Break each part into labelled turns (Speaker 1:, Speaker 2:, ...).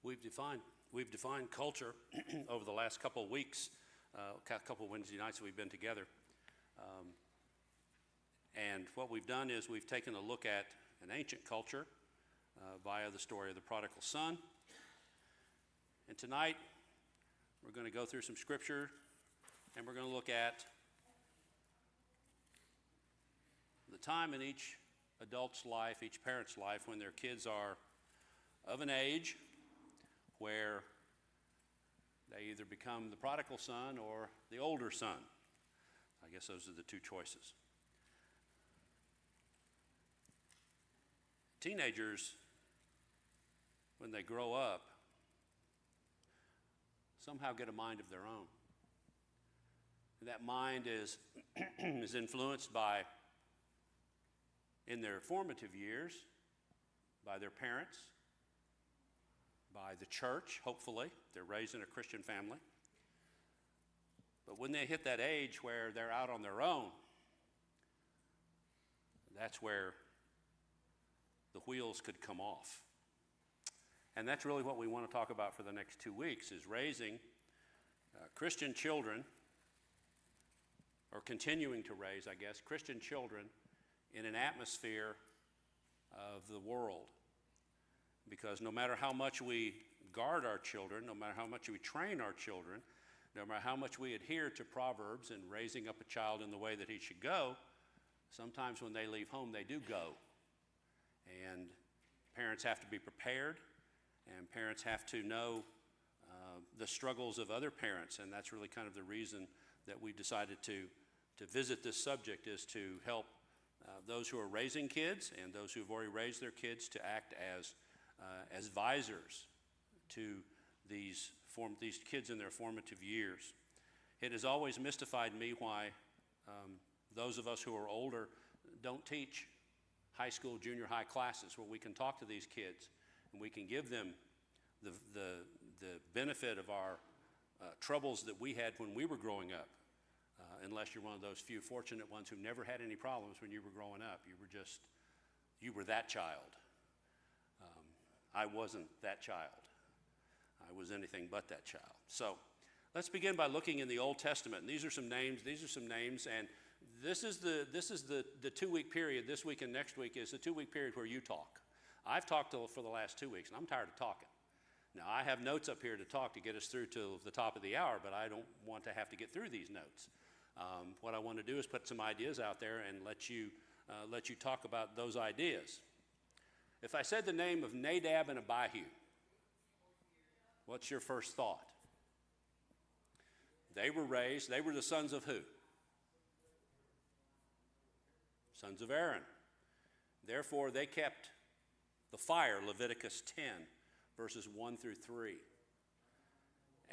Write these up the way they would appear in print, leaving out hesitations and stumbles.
Speaker 1: We've defined culture over the last couple of weeks, couple of Wednesday nights that we've been together. And what we've done is we've taken a look at an ancient culture via the story of the prodigal son. And tonight, we're going to go through some scripture, and we're going to look at the time in each adult's life, each parent's life, when their kids are of an age where they either become the prodigal son or the older son. I guess those are the two choices. Teenagers, when they grow up, somehow get a mind of their own. And that mind is, is influenced by, in their formative years, by their parents, by the church, hopefully. They're raised in a Christian family. But when they hit that age where they're out on their own, that's where the wheels could come off. And that's really what we want to talk about for the next 2 weeks, is raising Christian children, or continuing to raise, I guess, Christian children in an atmosphere of the world. Because no matter how much we guard our children, no matter how much we train our children, no matter how much we adhere to Proverbs and raising up a child in the way that he should go, sometimes when they leave home, they do go. And parents have to be prepared, and parents have to know the struggles of other parents, and that's really kind of the reason that we decided to visit this subject, is to help those who are raising kids and those who have already raised their kids to act as advisors to these kids in their formative years. It has always mystified me why those of us who are older don't teach high school, junior high classes where we can talk to these kids and we can give them the benefit of our troubles that we had when we were growing up. Unless you're one of those few fortunate ones who never had any problems when you were growing up. You were that child. I wasn't that child. I was anything but that child. So let's begin by looking in the Old Testament. And these are some names, and this is the 2-week period. This week and next week is the 2-week period where you talk. I've talked for the last 2 weeks, and I'm tired of talking. Now, I have notes up here to talk to get us through to the top of the hour, but I don't want to have to get through these notes. What I want to do is put some ideas out there and let you talk about those ideas. If I said the name of Nadab and Abihu, what's your first thought? They were the sons of who? Sons of Aaron. Therefore, they kept the fire, Leviticus 10, verses 1 through 3.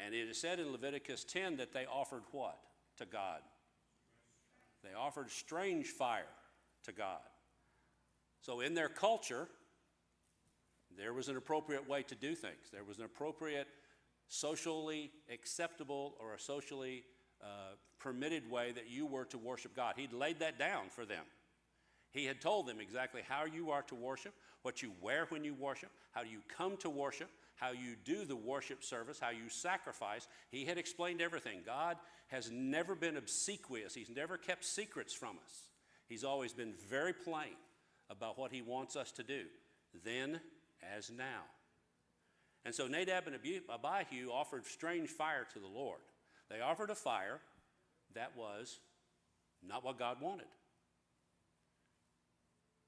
Speaker 1: And it is said in Leviticus 10 that they offered what to God? They offered strange fire to God. So in their culture, there was an appropriate way to do things. There was an appropriate socially acceptable or a socially permitted way that you were to worship God. He'd laid that down for them. He had told them exactly how you are to worship, what you wear when you worship, how you come to worship, how you do the worship service, how you sacrifice. He had explained everything. God has never been obsequious. He's never kept secrets from us. He's always been very plain about what he wants us to do, then as now. And so Nadab and Abihu offered strange fire to the Lord. They offered a fire that was not what God wanted.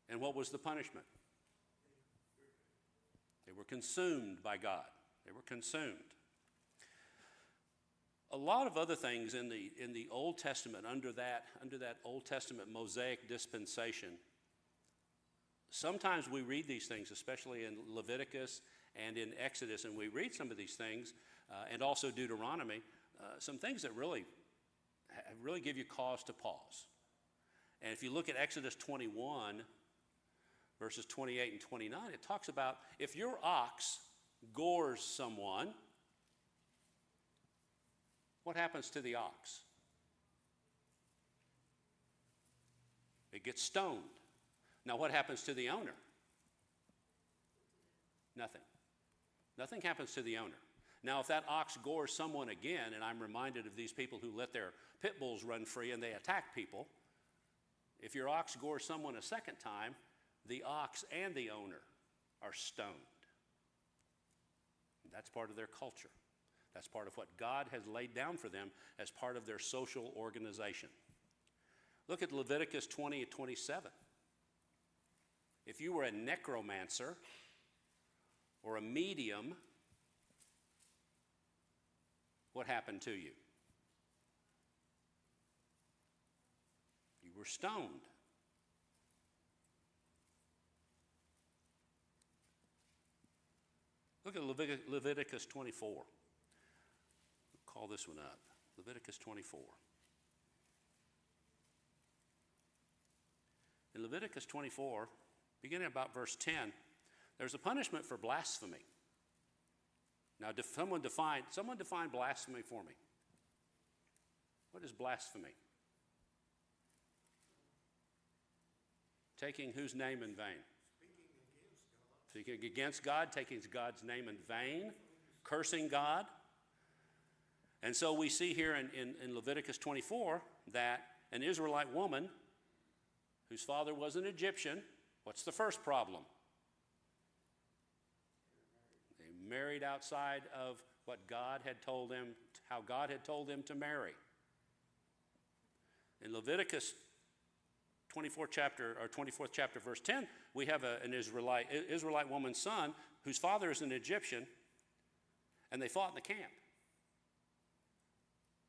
Speaker 1: And what was the punishment? They were consumed by God. They were consumed. A lot of other things in the Old Testament, under that Old Testament Mosaic dispensation, sometimes we read these things, especially in Leviticus and in Exodus, and we read some of these things, and also Deuteronomy, some things that really give you cause to pause. And if you look at Exodus 21, verses 28 and 29, it talks about if your ox gores someone, what happens to the ox? It gets stoned. Now what happens to the owner? Nothing. Nothing happens to the owner. Now, if that ox gores someone again, and I'm reminded of these people who let their pit bulls run free and they attack people, if your ox gores someone a second time, the ox and the owner are stoned. That's part of their culture. That's part of what God has laid down for them as part of their social organization. Look at Leviticus 20:27. If you were a necromancer or a medium, what happened to you? You were stoned. Look at Leviticus 24. We'll call this one up. Leviticus 24. In Leviticus 24, beginning about verse 10, there's a punishment for blasphemy. Now, someone define blasphemy for me. What is blasphemy? Taking whose name in vain? Speaking against God, taking God's name in vain, cursing God. And so we see here in Leviticus 24 that an Israelite woman whose father was an Egyptian, what's the first problem? They married outside of what God had told them, how God had told them to marry. In Leviticus 24th chapter, verse 10, we have an Israelite woman's son whose father is an Egyptian, and they fought in the camp.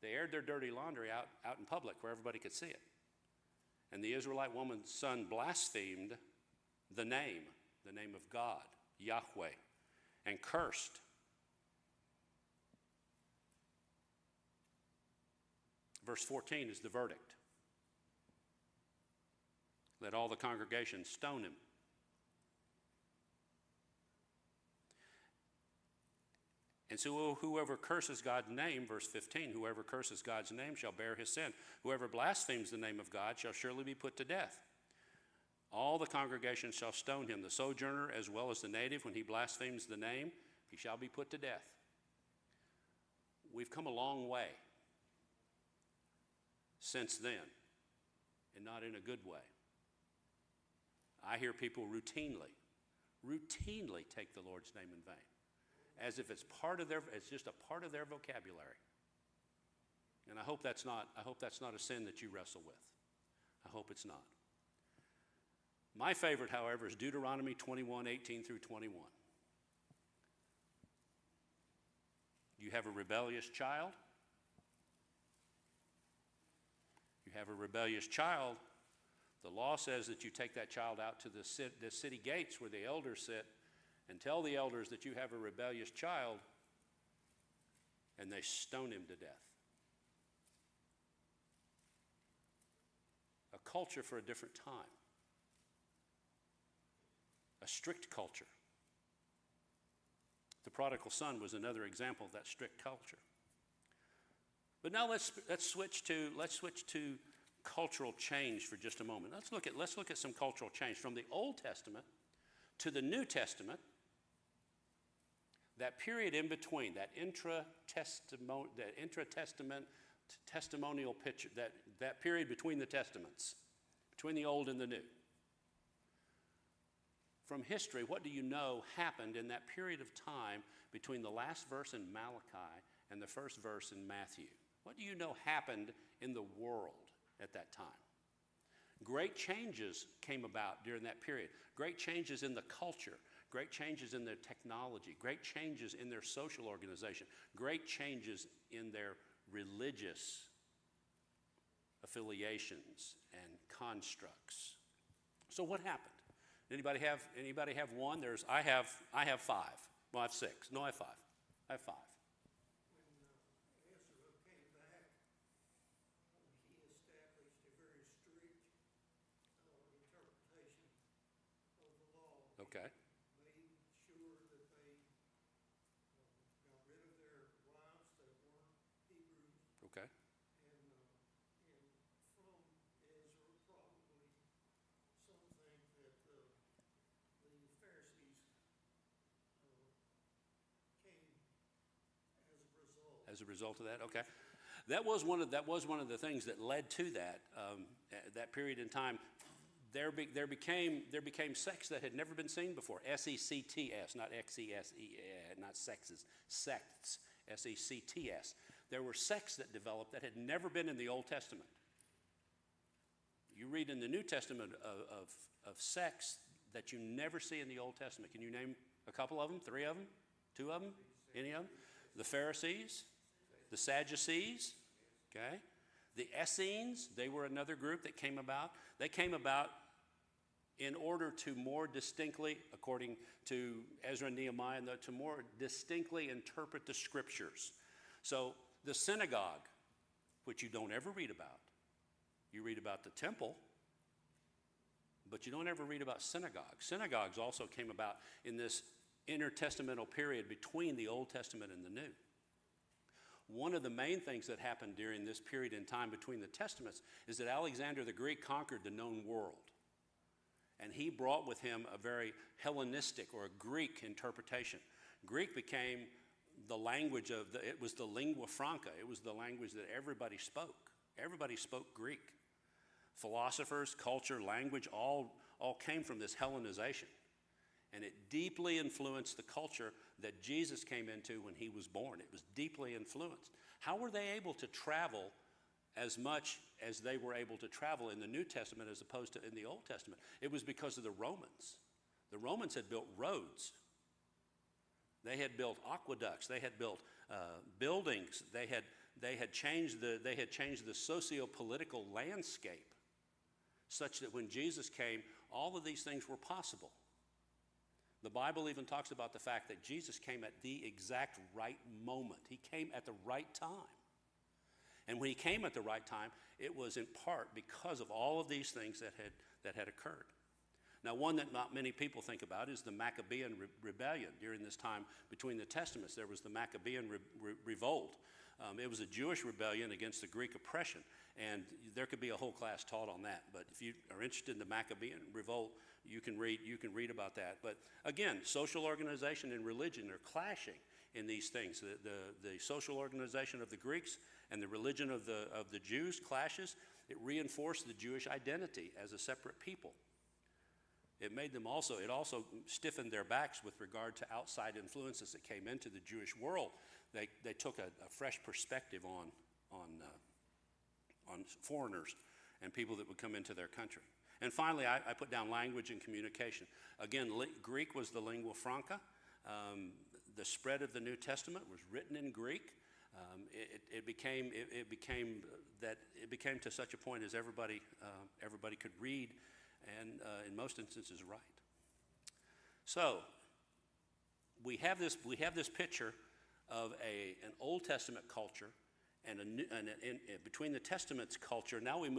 Speaker 1: They aired their dirty laundry out in public where everybody could see it. And the Israelite woman's son blasphemed the name of God, Yahweh, and cursed. Verse 14 is the verdict. Let all the congregation stone him. And so whoever curses God's name, verse 15, whoever curses God's name shall bear his sin. Whoever blasphemes the name of God shall surely be put to death. All the congregation shall stone him, the sojourner as well as the native. When he blasphemes the name, he shall be put to death. We've come a long way since then, and not in a good way. I hear people routinely take the Lord's name in vain, as if it's just a part of their vocabulary. And I hope that's not a sin that you wrestle with. I hope it's not. My favorite, however, is Deuteronomy 21:18 through 21. You have a rebellious child. You have a rebellious child. The law says that you take that child out to the city gates where the elders sit and tell the elders that you have a rebellious child, and they stone him to death. A culture for a different time. A strict culture. The prodigal son was another example of that strict culture. But now let's switch to cultural change for just a moment. Let's look at some cultural change from the Old Testament to the New Testament. That period in between, that testimonial picture, that period between the testaments, between the Old and the New. From history, what do you know happened in that period of time between the last verse in Malachi and the first verse in Matthew? What do you know happened in the world at that time? Great changes came about during that period. Great changes in the culture. Great changes in their technology. Great changes in their social organization. Great changes in their religious affiliations and constructs. So what happened? Anybody have one? I have five. Well, I have six. No, I have five. I have five.
Speaker 2: When Ezra came back, he established a very strict interpretation of the law.
Speaker 1: Okay.
Speaker 2: Made sure that they got rid of their wives that weren't Hebrews.
Speaker 1: Okay.
Speaker 2: And from Ezra, probably some think that the Pharisees
Speaker 1: as a result of that? Okay. That was one of the things that led to that, that period in time. There became sects that had never been seen before. S-E-C-T-S, not X-E-S-E, not sexes, sects, S-E-C-T-S. There were sects that developed that had never been in the Old Testament. You read in the New Testament of sects that you never see in the Old Testament. Can you name a couple of them, 3 of them, 2 of them, any of them? The Pharisees, the Sadducees, okay? The Essenes, they were another group that came about. They came about in order to more distinctly, according to Ezra and Nehemiah, to more distinctly interpret the scriptures. So the synagogue, which you don't ever read about, you read about the temple, but you don't ever read about synagogues. Synagogues also came about in this intertestamental period between the Old Testament and the New. One of the main things that happened during this period in time between the Testaments is that Alexander the Greek conquered the known world. And he brought with him a very Hellenistic or a Greek interpretation. Greek became the language it was the lingua franca. It was the language that everybody spoke. Everybody spoke Greek. Philosophers, culture, language, all came from this Hellenization. And it deeply influenced the culture that Jesus came into when he was born. It was deeply influenced. How were they able to travel as much as they were able to travel in the New Testament as opposed to in the Old Testament? It was because of the Romans. The Romans had built roads. They had built aqueducts. They had built buildings. They had changed the socio-political landscape such that when Jesus came, all of these things were possible. The Bible even talks about the fact that Jesus came at the exact right moment. He came at the right time. And when he came at the right time, it was in part because of all of these things that had occurred. Now, one that not many people think about is the Maccabean rebellion. During this time between the Testaments, there was the Maccabean revolt. It was a Jewish rebellion against the Greek oppression, and there could be a whole class taught on that. But if you are interested in the Maccabean revolt, you can read about that. But again, social organization and religion are clashing in these things. The social organization of the Greeks and the religion of the Jews clashes. It reinforced the Jewish identity as a separate people. It also stiffened their backs with regard to outside influences that came into the Jewish world. They took a fresh perspective on foreigners and people that would come into their country. And finally, I put down language and communication. Again, Greek was the lingua franca. The spread of the New Testament was written in Greek. It became to such a point as everybody could read, and in most instances write. So we have this picture of an Old Testament culture and between the Testaments culture. Now we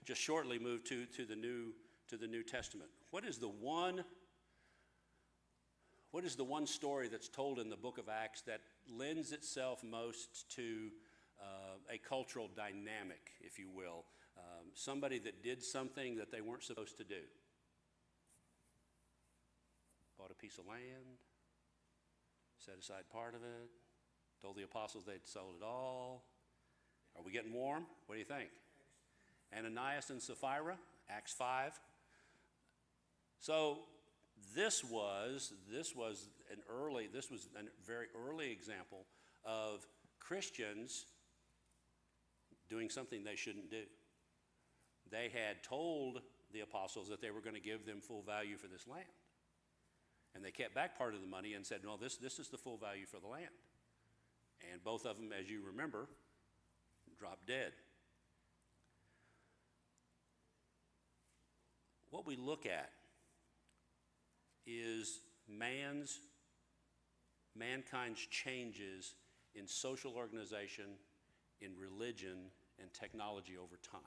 Speaker 1: just shortly move to the New Testament. What is the one story that's told in the book of Acts that lends itself most to a cultural dynamic, if you will? Somebody that did something that they weren't supposed to do. Bought a piece of land, set aside part of it, told the apostles they'd sold it all. Are we getting warm? What do you think? Ananias and Sapphira, Acts 5. So this was a very early example of Christians doing something they shouldn't do. They had told the apostles that they were going to give them full value for this land. And they kept back part of the money and said, no, this is the full value for the land. And both of them, as you remember, dropped dead. What we look at is mankind's changes in social organization, in religion, and technology over time.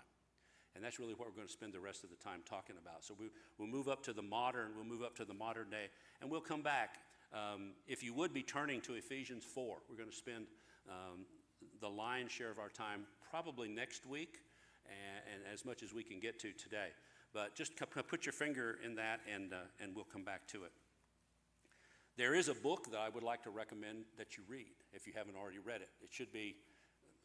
Speaker 1: And that's really what we're going to spend the rest of the time talking about. So we'll move up to the modern day, and we'll come back. If you would be turning to Ephesians 4, we're going to spend the lion's share of our time probably next week, and as much as we can get to today. But just put your finger in that, and we'll come back to it. There is a book that I would like to recommend that you read if you haven't already read it. It should be,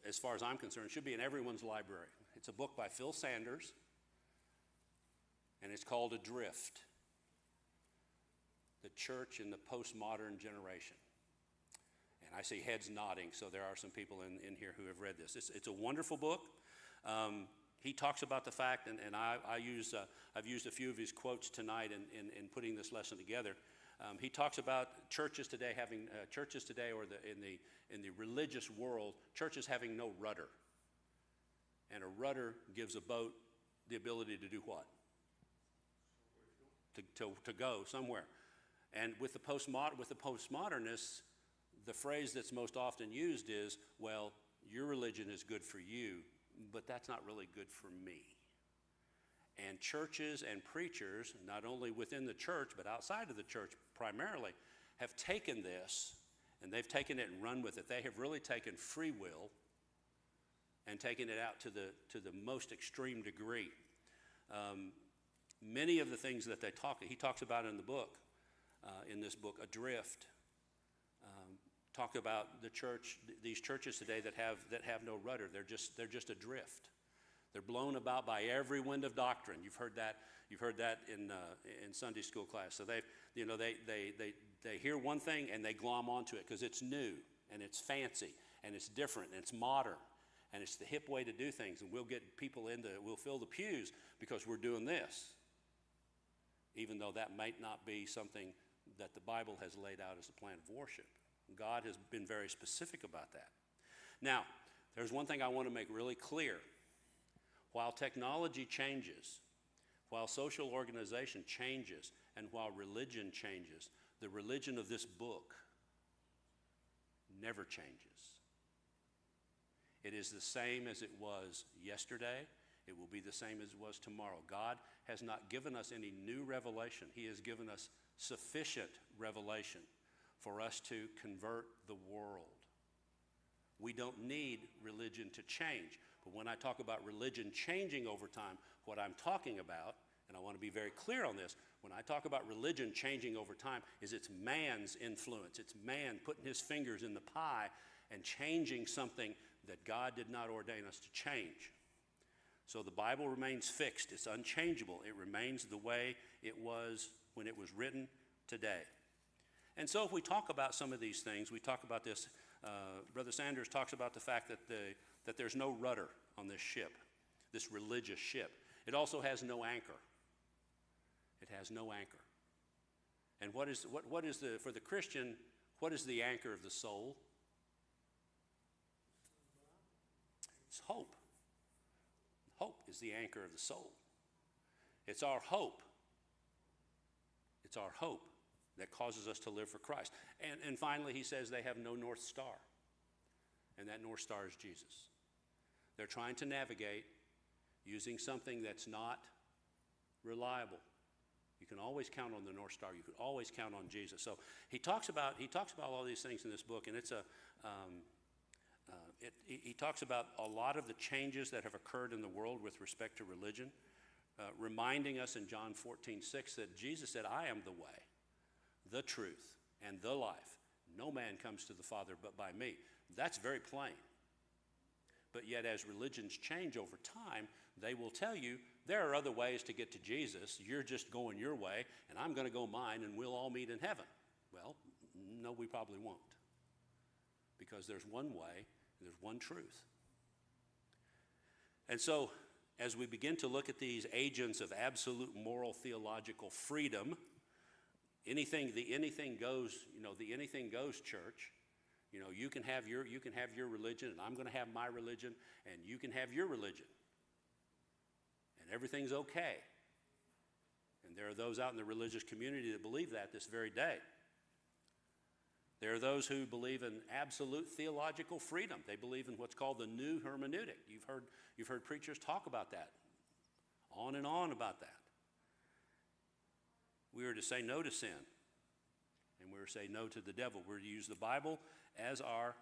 Speaker 1: as far as I'm concerned, it should be in everyone's library. It's a book by Phil Sanders, and it's called Adrift: The Church in the Postmodern Generation. And I see heads nodding, so there are some people in here who have read this. It's a wonderful book. He talks about the fact, and I've used a few of his quotes tonight in putting this lesson together. He talks about churches today or in the religious world, churches having no rudder. And a rudder gives a boat the ability to do what? To go somewhere. And with the postmodernists, the phrase that's most often used is, well, your religion is good for you, but that's not really good for me. And churches and preachers, not only within the church, but outside of the church primarily, have taken this, and they've taken it and run with it. They have really taken free will and taken it out to the most extreme degree. Many of the things that he talks about in the book, in this book, Adrift, talk about the church, these churches today that have no rudder. They're just adrift. They're blown about by every wind of doctrine. You've heard that in Sunday school class. So they hear one thing and they glom onto it because it's new and it's fancy and it's different and it's modern and it's the hip way to do things. And we'll get people we'll fill the pews because we're doing this, even though that might not be something that the Bible has laid out as a plan of worship. God has been very specific about that. Now, there's one thing I want to make really clear. While technology changes, while social organization changes, and while religion changes, the religion of this book never changes. It is the same as it was yesterday. It will be the same as it was tomorrow. God has not given us any new revelation. He has given us sufficient revelation for us to convert the world. We don't need religion to change. But when I talk about religion changing over time, what I'm talking about, and I want to be very clear on this, when I talk about religion changing over time, is it's man's influence. It's man putting his fingers in the pie and changing something that God did not ordain us to change. So the Bible remains fixed. It's unchangeable. It remains the way it was when it was written today. And so if we talk about some of these things, we talk about this, Brother Sanders talks about the fact that there's no rudder on this ship, this religious ship. It also has no anchor. It has no anchor. And for the Christian, what is the anchor of the soul? It's hope. Hope is the anchor of the soul. It's our hope. It's our hope that causes us to live for Christ. And finally, he says they have no North Star. And that North Star is Jesus. They're trying to navigate using something that's not reliable. You can always count on the North Star. You can always count on Jesus. So he talks about all these things in this book, and he talks about a lot of the changes that have occurred in the world with respect to religion, reminding us in John 14:6 that Jesus said, "I am the way, the truth, and the life. No man comes to the Father but by me." That's very plain. But yet as religions change over time, they will tell you there are other ways to get to Jesus. You're just going your way, and I'm going to go mine, and we'll all meet in heaven. Well, no, we probably won't. Because there's one way, and there's one truth. And so as we begin to look at these agents of absolute moral theological freedom, the anything goes church. You can have your religion, and I'm going to have my religion, and you can have your religion. And everything's okay. And there are those out in the religious community that believe that this very day. There are those who believe in absolute theological freedom. They believe in what's called the new hermeneutic. You've heard preachers talk about that, on and on about that. We are to say no to sin, and we're to say no to the devil. We're to use the Bible as our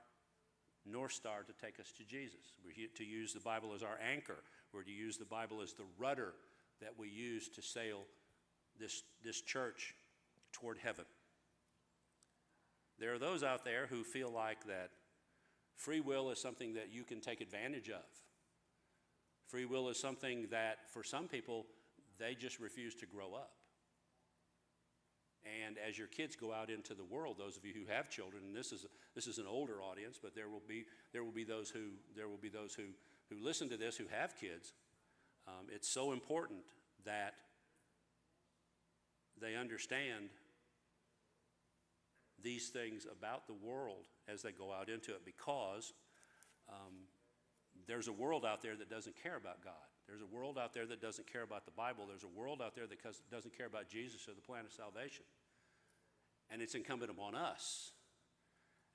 Speaker 1: North Star to take us to Jesus. We're to use the Bible as our anchor. We're to use the Bible as the rudder that we use to sail this church toward heaven. There are those out there who feel like that free will is something that you can take advantage of. Free will is something that, for some people, they just refuse to grow up. And as your kids go out into the world, those of you who have children, and this is an older audience, but there will be those who listen to this who have kids. It's so important that they understand these things about the world as they go out into it, because there's a world out there that doesn't care about God. There's a world out there that doesn't care about the Bible. There's a world out there that doesn't care about Jesus or the plan of salvation. And it's incumbent upon us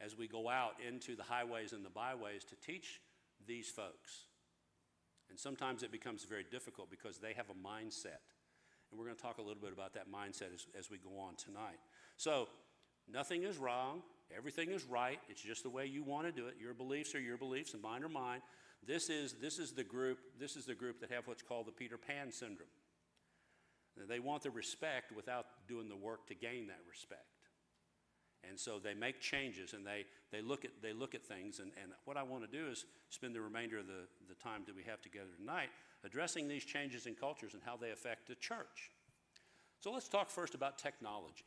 Speaker 1: as we go out into the highways and the byways to teach these folks. And sometimes it becomes very difficult because they have a mindset. And we're going to talk a little bit about that mindset as we go on tonight. So, nothing is wrong. Everything is right. It's just the way you want to do it. Your beliefs are your beliefs and mine are mine. This is the group that have what's called the Peter Pan syndrome. They want the respect without doing the work to gain that respect. And so they make changes and they look at things. And what I want to do is spend the remainder of the time that we have together tonight addressing these changes in cultures and how they affect the church. So let's talk first about technology.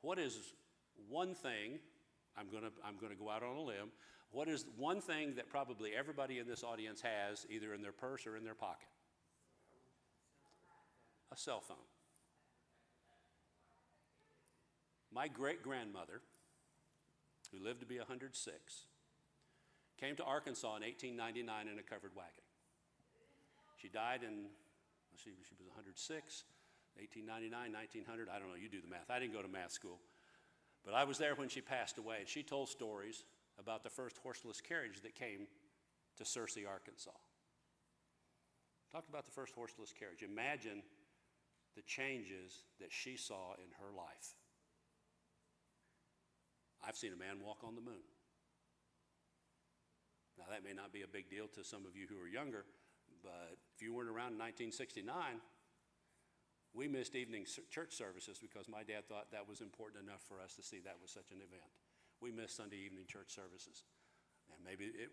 Speaker 1: What is one thing, I'm going to go out on a limb, what is one thing that probably everybody in this audience has either in their purse or in their pocket? A cell phone. My great-grandmother, who lived to be 106, came to Arkansas in 1899 in a covered wagon. She died she was 106, 1899, 1900, I don't know, you do the math. I didn't go to math school. But I was there when she passed away, and she told stories about the first horseless carriage that came to Searcy, Arkansas. Talked about the first horseless carriage. Imagine the changes that she saw in her life. I've seen a man walk on the moon. Now, that may not be a big deal to some of you who are younger, but if you weren't around in 1969, we missed evening church services because my dad thought that was important enough for us to see that was such an event. We missed Sunday evening church services. And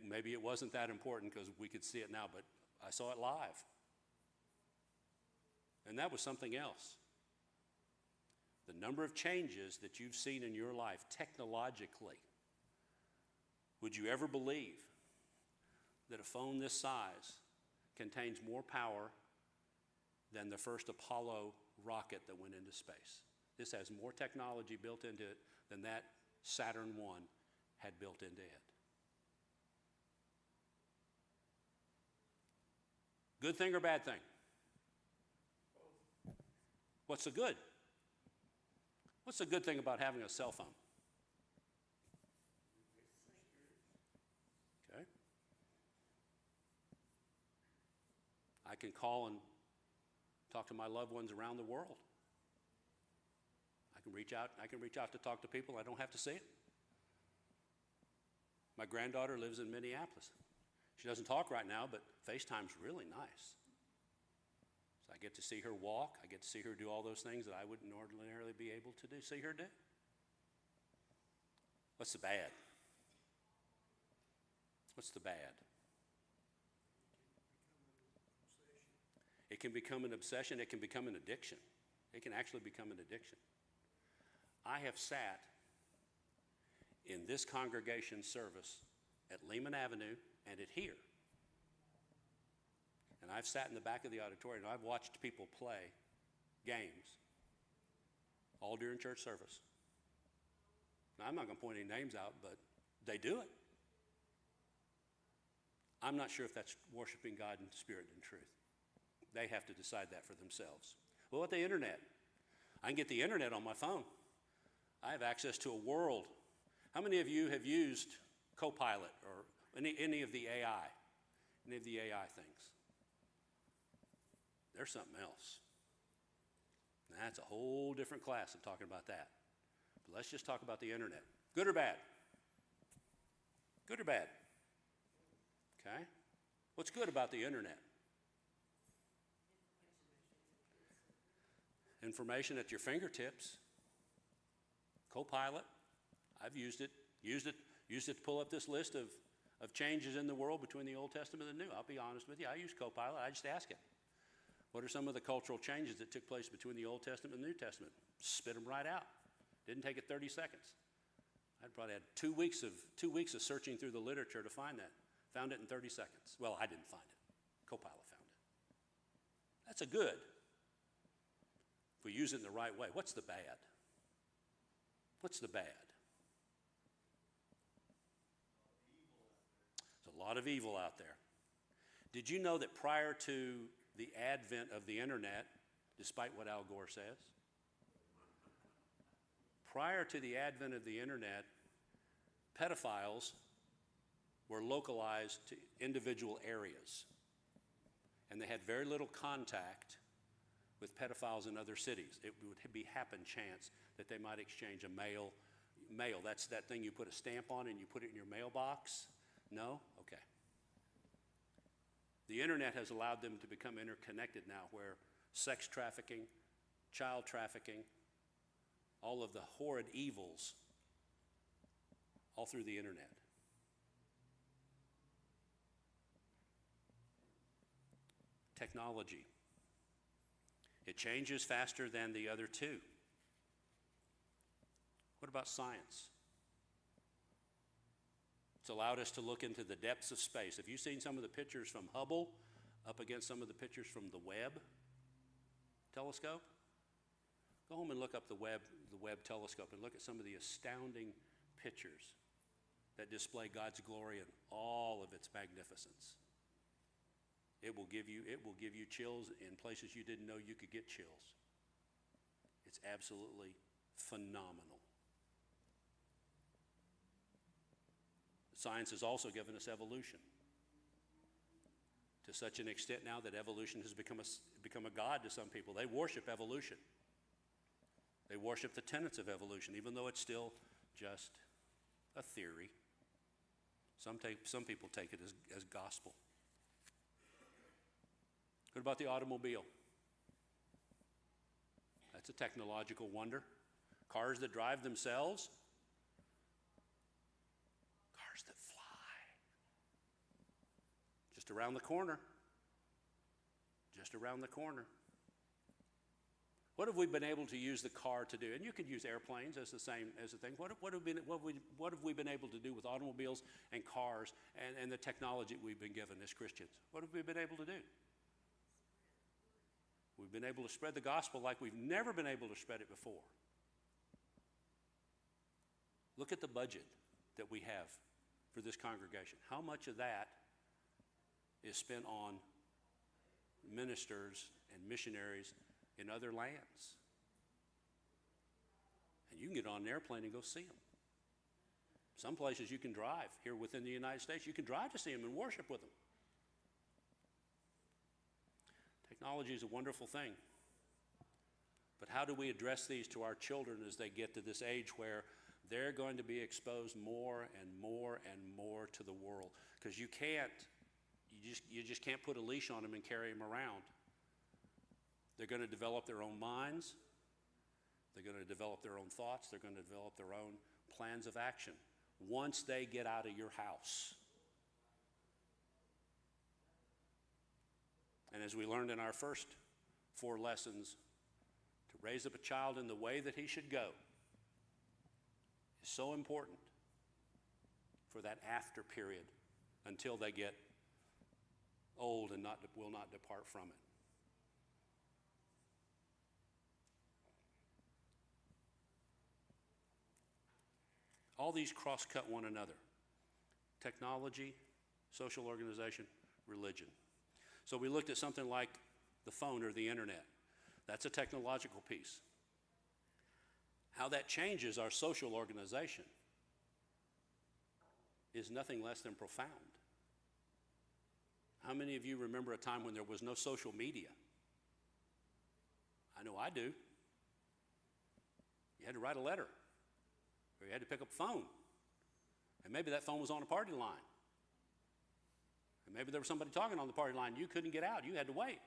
Speaker 1: maybe it wasn't that important because we could see it now, but I saw it live. And that was something else. The number of changes that you've seen in your life technologically. Would you ever believe that a phone this size contains more power than the first Apollo rocket that went into space? This has more technology built into it than that Saturn I had built into it. Good thing or bad thing? What's the good? What's the good thing about having a cell phone? Okay. I can call and talk to my loved ones around the world. I can reach out to talk to people. I don't have to see it. My granddaughter lives in Minneapolis. She doesn't talk right now, but FaceTime's really nice. So I get to see her walk. I get to see her do all those things that I wouldn't ordinarily be able to see her do. What's the bad? What's the bad? It can become an obsession. It can become an addiction. It can actually become an addiction. I have sat in this congregation service at Lehman Avenue and at here. And I've sat in the back of the auditorium and I've watched people play games all during church service. Now, I'm not going to point any names out, but they do it. I'm not sure if that's worshiping God in spirit and truth. They have to decide that for themselves. Well, what the internet? I can get the internet on my phone. I have access to a world. How many of you have used Copilot or any of the AI? Any of the AI things? There's something else. Now, that's a whole different class of talking about that. But let's just talk about the internet. Good or bad? Good or bad? Okay. What's good about the internet? Information at your fingertips. Copilot, I've used it to pull up this list of changes in the world between the Old Testament and the New. I'll be honest with you, I use Copilot. I just ask it, what are some of the cultural changes that took place between the Old Testament and the New Testament? Spit them right out. Didn't take it 30 seconds. I'd probably had 2 weeks of searching through the literature to find that. Found it in 30 seconds. Well, I didn't find it. Copilot found it. That's a good. If we use it in the right way, what's the bad? What's the bad? There's a lot of evil out there. Did you know that prior to the advent of the internet, despite what Al Gore says, prior to the advent of the internet, pedophiles were localized to individual areas, and they had very little contact with pedophiles in other cities. It would be happen chance that they might exchange a mail. That's that thing you put a stamp on and you put it in your mailbox. No? Okay. The internet has allowed them to become interconnected now, where sex trafficking, child trafficking, all of the horrid evils, all through the internet. Technology. It changes faster than the other two. What about science? It's allowed us to look into the depths of space. Have you seen some of the pictures from Hubble up against some of the pictures from the Webb telescope? Go home and look up the Webb telescope and look at some of the astounding pictures that display God's glory in all of its magnificence. It will give you chills in places you didn't know you could get chills. It's absolutely phenomenal. Science has also given us evolution, to such an extent now that evolution has become a god to some people. They worship evolution. They worship the tenets of evolution, even though it's still just a theory. Some people take it as gospel. What about the automobile? That's a technological wonder. Cars that drive themselves. Cars that fly. Just around the corner. Just around the corner. What have we been able to use the car to do? And you could use airplanes as the thing. What have we been able to do with automobiles and cars and the technology we've been given as Christians? What have we been able to do? We've been able to spread the gospel like we've never been able to spread it before. Look at the budget that we have for this congregation. How much of that is spent on ministers and missionaries in other lands? And you can get on an airplane and go see them. Some places you can drive. Here within the United States, you can drive to see them and worship with them. Technology is a wonderful thing. But how do we address these to our children as they get to this age where they're going to be exposed more and more and more to the world? Because you just can't put a leash on them and carry them around. They're going to develop their own minds. They're going to develop their own thoughts. They're going to develop their own plans of action once they get out of your house. And as we learned in our first 4 lessons, to raise up a child in the way that he should go is so important for that after period until they get old and will not depart from it. All these cross-cut one another. Technology, social organization, religion. So we looked at something like the phone or the internet. That's a technological piece. How that changes our social organization is nothing less than profound. How many of you remember a time when there was no social media? I know I do. You had to write a letter, or you had to pick up a phone. And maybe that phone was on a party line. And maybe there was somebody talking on the party line. You couldn't get out. You had to wait.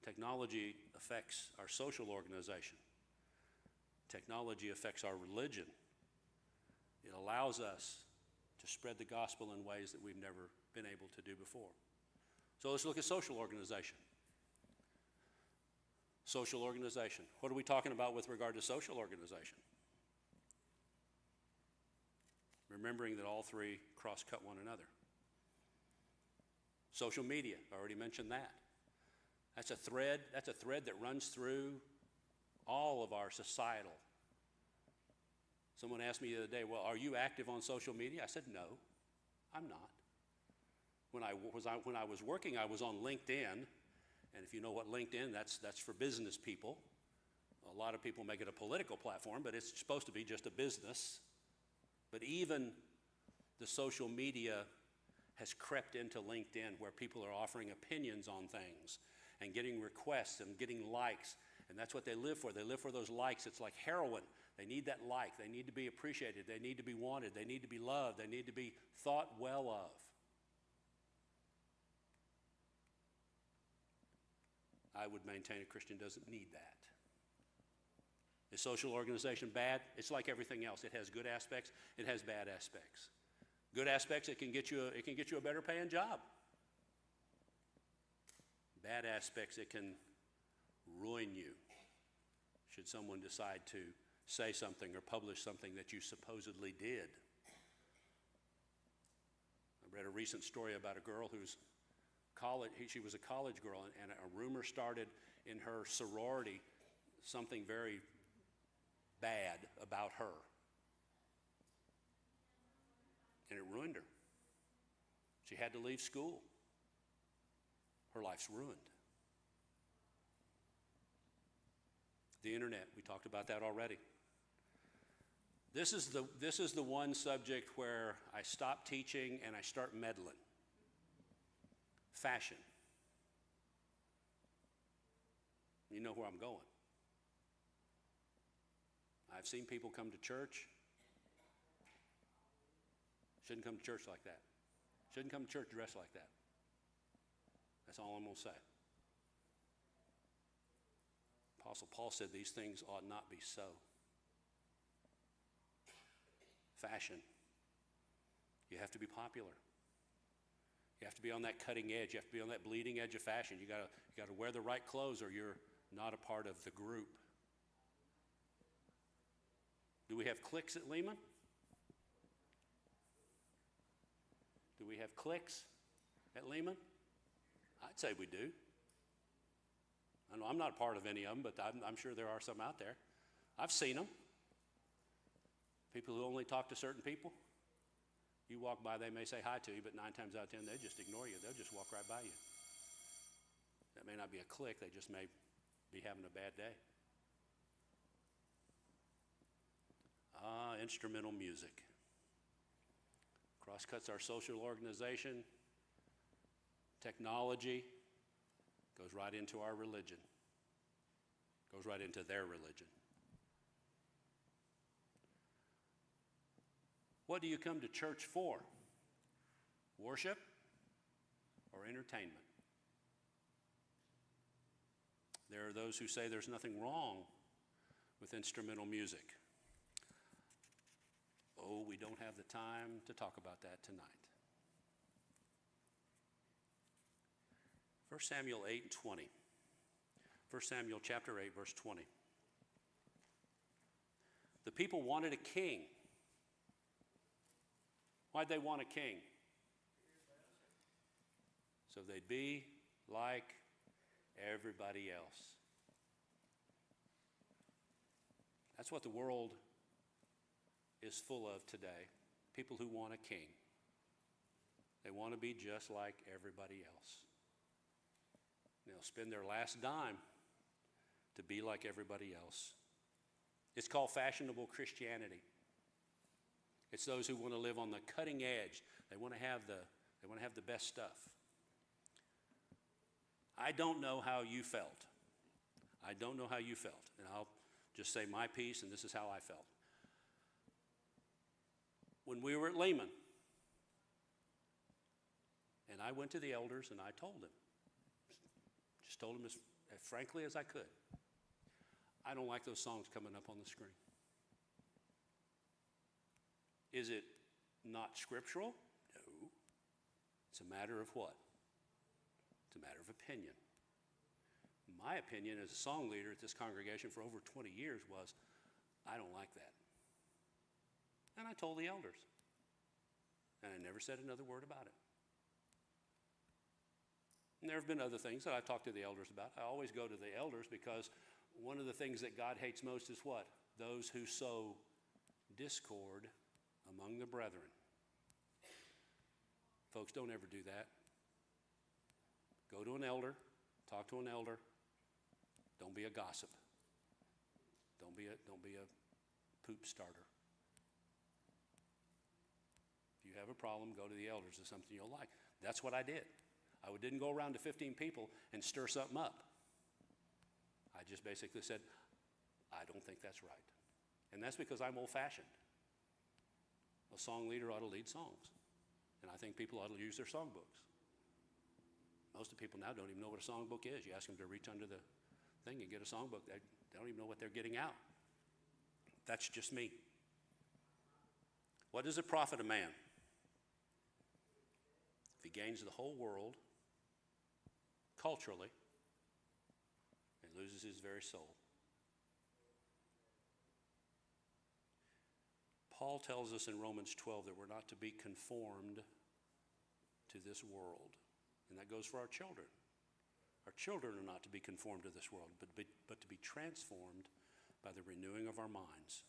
Speaker 1: Technology affects our social organization. Technology affects our religion. It allows us to spread the gospel in ways that we've never been able to do before. So let's look at social organization. Social organization. What are we talking about with regard to social organization? Remembering that all three cross-cut one another. Social media, I already mentioned that. That's a thread that runs through all of our societal. Someone asked me the other day, well, are you active on social media? I said, no, I'm not. When I was working, I was on LinkedIn, and if you know what LinkedIn, that's for business people. A lot of people make it a political platform, but it's supposed to be just a business. But even the social media has crept into LinkedIn, where people are offering opinions on things and getting requests and getting likes, and that's what they live for. They live for those likes. It's like heroin. They need that like. They need to be appreciated. They need to be wanted. They need to be loved. They need to be thought well of. I would maintain a Christian doesn't need that. Is social organization bad? It's like everything else. It has good aspects. It has bad aspects. Good aspects, it can get you a better paying job. Bad aspects, it can ruin you should someone decide to say something or publish something that you supposedly did. I read a recent story about a girl who's she was a college girl, and a rumor started in her sorority, something very bad about her. And it ruined her. She had to leave school. Her life's ruined. The internet, we talked about that already. This is the one subject where I stop teaching and I start meddling. Fashion. You know where I'm going. I've seen people come to church. Shouldn't come to church like that. Shouldn't come to church dressed like that. That's all I'm going to say. Apostle Paul said these things ought not be so. Fashion. You have to be popular. You have to be on that cutting edge. You have to be on that bleeding edge of fashion. You got to wear the right clothes, or you're not a part of the group. Do we have cliques at Lehman? Do we have cliques at Lehman? I'd say we do. I know I'm not a part of any of them, but I'm sure there are some out there. I've seen them. People who only talk to certain people. You walk by, they may say hi to you, but 9 times out of 10, they just ignore you. They'll just walk right by you. That may not be a clique. They just may be having a bad day. Instrumental music. Crosscuts our social organization. Technology goes right into our religion. Goes right into their religion. What do you come to church for? Worship or entertainment? There are those who say there's nothing wrong with instrumental music. Oh, we don't have the time to talk about that tonight. 1 Samuel 8 and 20. 1 Samuel chapter 8, verse 20. The people wanted a king. Why'd they want a king? So they'd be like everybody else. That's what the world is full of today. People who want a king. They want to be just like everybody else. They'll spend their last dime to be like everybody else. It's called fashionable Christianity. It's those who want to live on the cutting edge. They want to have the best stuff. I don't know how you felt. I don't know how you felt. And I'll just say my piece, and this is how I felt. When we were at Lehman, and I went to the elders and I told them, just told them as as frankly as I could. I don't like those songs coming up on the screen. Is it not scriptural? No. It's a matter of what? It's a matter of opinion. My opinion as a song leader at this congregation for over 20 years was, I don't like that. And I told the elders. And I never said another word about it. And there have been other things that I've talked to the elders about. I always go to the elders because one of the things that God hates most is what? Those who sow discord among the brethren. Folks, don't ever do that. Go to an elder, talk to an elder. Don't be a gossip. Don't be a poop starter. If you have a problem, go to the elders. It's something you'll like. That's what I did. I didn't go around to 15 people and stir something up. I just basically said, I don't think that's right. And that's because I'm old-fashioned. A song leader ought to lead songs. And I think people ought to use their songbooks. Most of the people now don't even know what a songbook is. You ask them to reach under the thing and get a songbook. They don't even know what they're getting out. That's just me. What does it profit a man if he gains the whole world culturally and loses his very soul? Paul tells us in Romans 12 that we're not to be conformed to this world. And that goes for our children. Our children are not to be conformed to this world, but to be transformed by the renewing of our minds,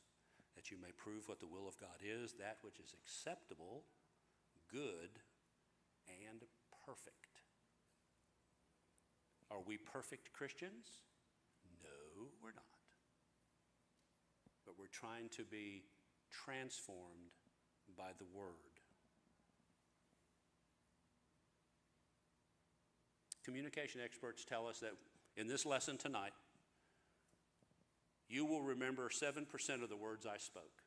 Speaker 1: that you may prove what the will of God is, that which is acceptable, good, and perfect. Are we perfect Christians? No, we're not. But we're trying to be transformed by the Word. Communication experts tell us that in this lesson tonight, you will remember 7% of the words I spoke.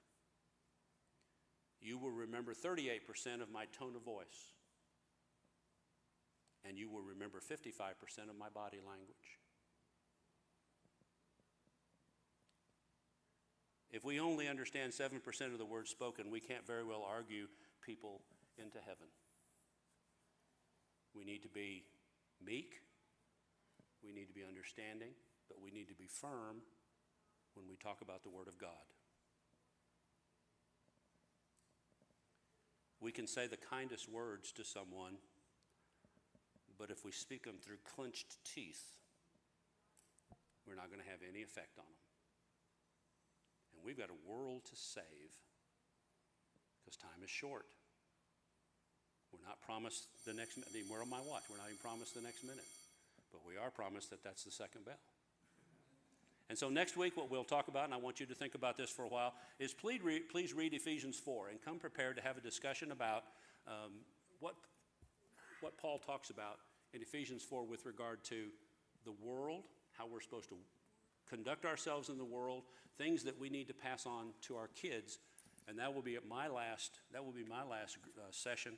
Speaker 1: You will remember 38% of my tone of voice. And you will remember 55% of my body language. If we only understand 7% of the words spoken, we can't very well argue people into heaven. We need to be meek, we need to be understanding, but we need to be firm when we talk about the Word of God. We can say the kindest words to someone, but if we speak them through clenched teeth, we're not going to have any effect on them. And we've got a world to save because time is short. We're not promised the next minute. We're on my watch. We're not even promised the next minute. But we are promised that that's the second bell. And so next week what we'll talk about, and I want you to think about this for a while, is please read Ephesians 4 and come prepared to have a discussion about what Paul talks about in Ephesians 4 with regard to the world, how we're supposed to conduct ourselves in the world, things that we need to pass on to our kids. And that will be my last session,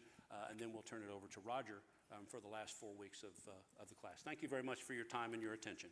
Speaker 1: and then we'll turn it over to Roger for the last 4 weeks of the class. Thank you very much for your time and your attention.